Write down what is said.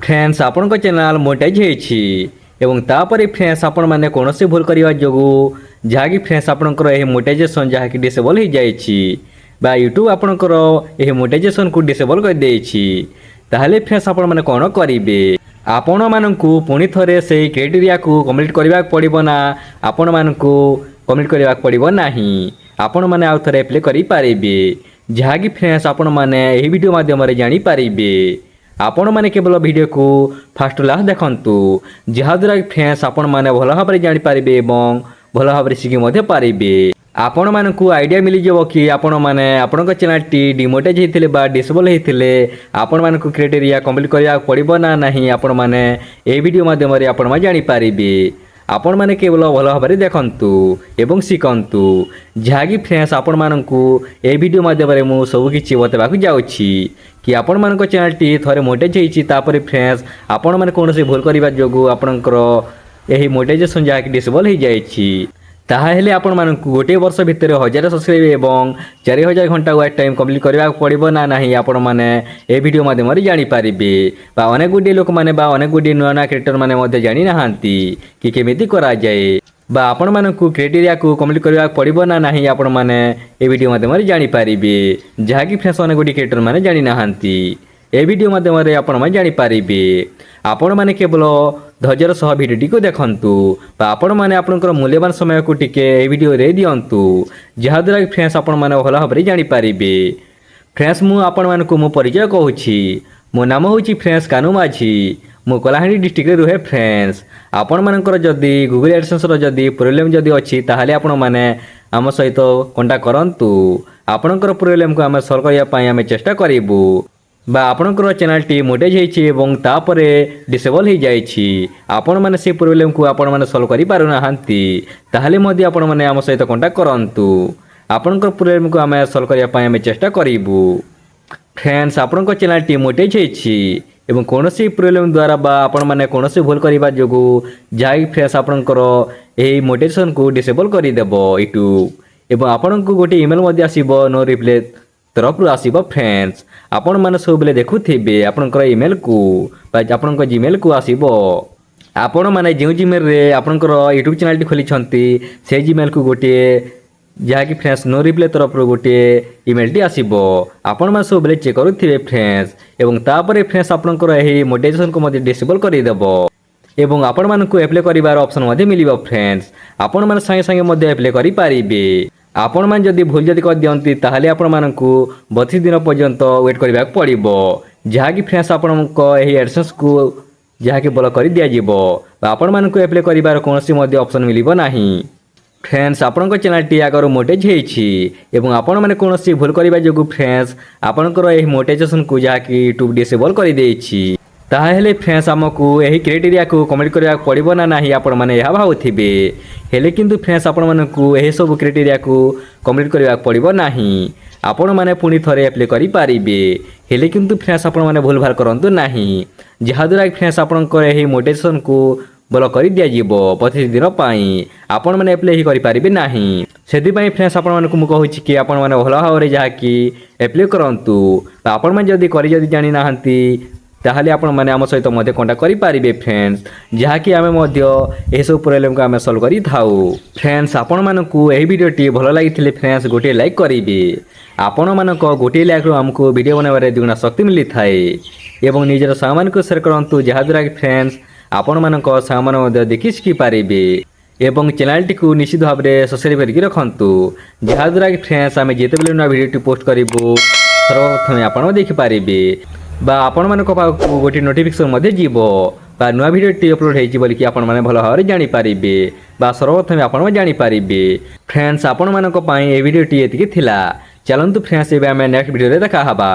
Friends आपण channel monetise होइछि एवं तापर फ्रेंड्स आपण माने कोनोसी भूल करिवा जोगु जहाँकि फ्रेंड्स आपणकर यह मोनेटाइजेशन जहाँकि डिसेबल हो जाइछि बा यूट्यूब आपणकर यह मोनेटाइजेशन को डिसेबल कर देछि ताहले फ्रेंड्स आपण माने कोन करिवे आपण मानकु पुणी थरे से क्राइटेरिया को कंप्लीट करबा पड़िबो ना आपण मानकु कंप्लीट करबा पड़िबो नाही आपण माने आउ थरे अप्लाई करि पारिबे जहाँकि फ्रेंड्स आपण माने एही वीडियो माध्यम रे जानि पारिबे आपण माने केवल वीडियो को फास्ट लास्ट देखंतु जहाँद्वारा फ्रेंड्स आपण माने भल भाव जानि पारिबे एवं भल भाव शिखि मध्य पारिबे आपण मानकु आइडिया मिली जब कि आपण माने आपणक चैनल टी डिमोनेटाइज होइथिले बा डिसेबल होइथिले आपण मानकु क्राइटेरिया कंप्लीट करिया पड़िबो ना नाही आपण माने ए वीडियो माध्यम रे आपण माने जानि पारिबे आपण माने केवल भल भाव देखंतु एवं शिखंतु जहाँकि फ्रेंड्स आपण मानकु ए वीडियो माध्यम रे मु सब किछि बतेबाकु जाउछि कि आपण मानक चैनल टी थरे मोनेटाइज होइछि तापर फ्रेंड्स आपण माने कोनोसी भूल करिबा जोगु आपणकर एही मोनेटाइजेशन जहाँकि डिसेबल हो जाइछि ताहा हेले आपण मानकु गोटे वर्ष भितर 1000 सब्सक्राइब एवं 4000 घंटा वाच टाइम कंप्लीट करबा पड़िबो ना नाही आपण माने ए वीडियो माध्यम रे जानि पारिबे बा अनेक गुडी लोक माने बा अनेक गुडी नुआ क्रिएटर माने मध्ये जानि नाहांती कि केमिति करा जाए बा आपण मानकु क्राइटेरिया को कंप्लीट करबा पड़िबो ना नाही आपण माने ए वीडियो माध्यम रे जानि पारिबे जहाँकि फ्रेंड्स अनेक गुडी क्रिएटर माने जानि नाहांती ए वीडियो माध्यम रे आपण माने जानि पारिबे आपण माने केवल धैर्यर सह वीडियो को देखंतु बा आपण माने आपनकर मूल्यवान समय को टिके ए वीडियो रे दियंतु जहाँद्वारा फ्रेंड्स आपण माने भल भाव जानि पारिबे फ्रेंड्स मु आपण मानकु मो परिचय कहूछि मो नाम होछि फ्रेंड्स कानू माझी मु कलाहांडी डिस्ट्रिक्ट रे रुहे फ्रेंड्स आपण मानकर जदी गूगल एडसेंस रो जदी प्रॉब्लम जदी अछि ताहाले आपण माने आम सहित कांटेक्ट करंतु आपनकर प्रॉब्लम को हम सॉल्व करिया पई हम चेष्टा करिवु बा आपनकर चैनल टी मोनेटाइज होइछि एवं तापरे डिसेबल हो जाइछि आपण माने से प्रॉब्लम को आपण माने सॉल्व करि पारु नाहांती ताहाले मध्ये आपण माने आम सहित कांटेक्ट करंतु आपनकर प्रॉब्लम को हम सॉल्व करिया पई हम चेष्टा करिवु फ्रेंड्स आपनकर चैनल टी मोनेटाइज होइछि एवं कोनोसी प्रॉब्लम द्वारा बा आपण माने कोनोसी भूल करिबा जोगु जाई फ्रेंड्स आपनकर एही मोनेटाइजेशन को डिसेबल करि देबो यूट्यूब एवं आपनकु गोटे ईमेल मध्ये आसीबो नो रिप्लाई तरफ आसीबो फ्रेंड्स आपण माने सब बेले देखुथिबे आपनकर ईमेल को बा आपनकर जीमेल को आसीबो आपण माने जे जीमेल रे आपनकर यूट्यूब चैनल टी खोली छंती से जीमेल को गोटे जहाँकि फ्रेंड्स नो रिप्लाई तरफ गोटे ईमेल टी आसीबो आपण माने सब बेले चेक करुथिबे फ्रेंड्स एवं तापर फ्रेंड्स आपनकर एही मोनेटाइजेशन को मध्ये डिसेबल करि देबो एवं आपण मानकु अप्लाई करिवार ऑप्शन मध्ये मिलिबो फ्रेंड्स आपण माने संगे संगे मध्ये अप्लाई करि पारिबे आपण मान जदि भूल जदि कर दियंती ताहाले आपण मानकु 32 दिन पर्यंत वेट करबा पड़िबो जहाँकि फ्रेंड्स आपणक एही एडसेंस को जहाँकि ब्लॉक कर दिया जिवो आपण मानकु अप्लाई करिवार कोनोसी मध्ये ऑप्शन मिलिबो नाही फ्रेंड्स आपणक चैनल टी आगर मोनेटाइज होइछि एवं आपण माने कोनोसी भूल करिबा जोगु फ्रेंड्स आपणकर एही मोनेटाइजेशन को जहाँकि यूट्यूब डिसेबल कर देछि ताहेले फ्रेंड्स आमको एही क्राइटेरिया को कंप्लीट करबा पड़िबो ना नाही आपण माने या भावथिबे हेले किंतु फ्रेंड्स आपण मानकु एही सब क्राइटेरिया को कंप्लीट करबा पड़िबो नाही आपण माने पुणी थरे अप्लाई करि पारिबे हेले किंतु फ्रेंड्स आपण माने भूल भाल करंतु नाही जहाँद्वारा फ्रेंड्स आपणकर एही मोनेटाइजेशन को ब्लॉक कर दिया जिवो 25 दिन पई आपण माने अप्लाई ही करि पारिबे नाही सेदि पई फ्रेंड्स आपण मानकु मु कहूछि कि आपण माने भल भाव रे जहा कि अप्लाई करंतु आपण माने जदी करि जदी जानि नाहंती ताहले आपण माने आम सहित मध्ये कांटेक्ट करि पारिबे फ्रेंड्स जहाँकि आमे मध्ये एही सब प्रॉब्लम को आमे सॉल्व करि थाउ फ्रेंड्स आपण मानकु एही वीडियो टी भल लागिथिले फ्रेंड्स गोटे लाइक करिबे आपण मानक गोटे लाइक रो हमको वीडियो बनाबारे दुगुना शक्ति मिली थाए एवं निजर सामान को शेयर करंतु जहाँद्वारा कि फ्रेंड्स आपण मानक सामान मध्ये देखि सिखि पारिबे एवं चैनल टी को निश्चित भाव में सब्सक्राइब करके रखंतु जहाँद्वारा कि फ्रेंड्स आमे जेते बेले नया वीडियो टी पोस्ट करिवो सर्वप्रथम आपण देखि पारिबे बा आपण मानक पाखु गोटे नोटिफिकेशन मध्ये जीवो बा नुआ वीडियो टी अपलोड हेछि बोली कि आपण माने भल भाव जानि पारिबे बा सर्वप्रथम आपण जानि पारिबे फ्रेंड्स आपण मानक पई ए वीडियो टी एतिके थिला चलंतु फ्रेंड्स एबे हम नेक्स्ट वीडियो रे देखा हबा।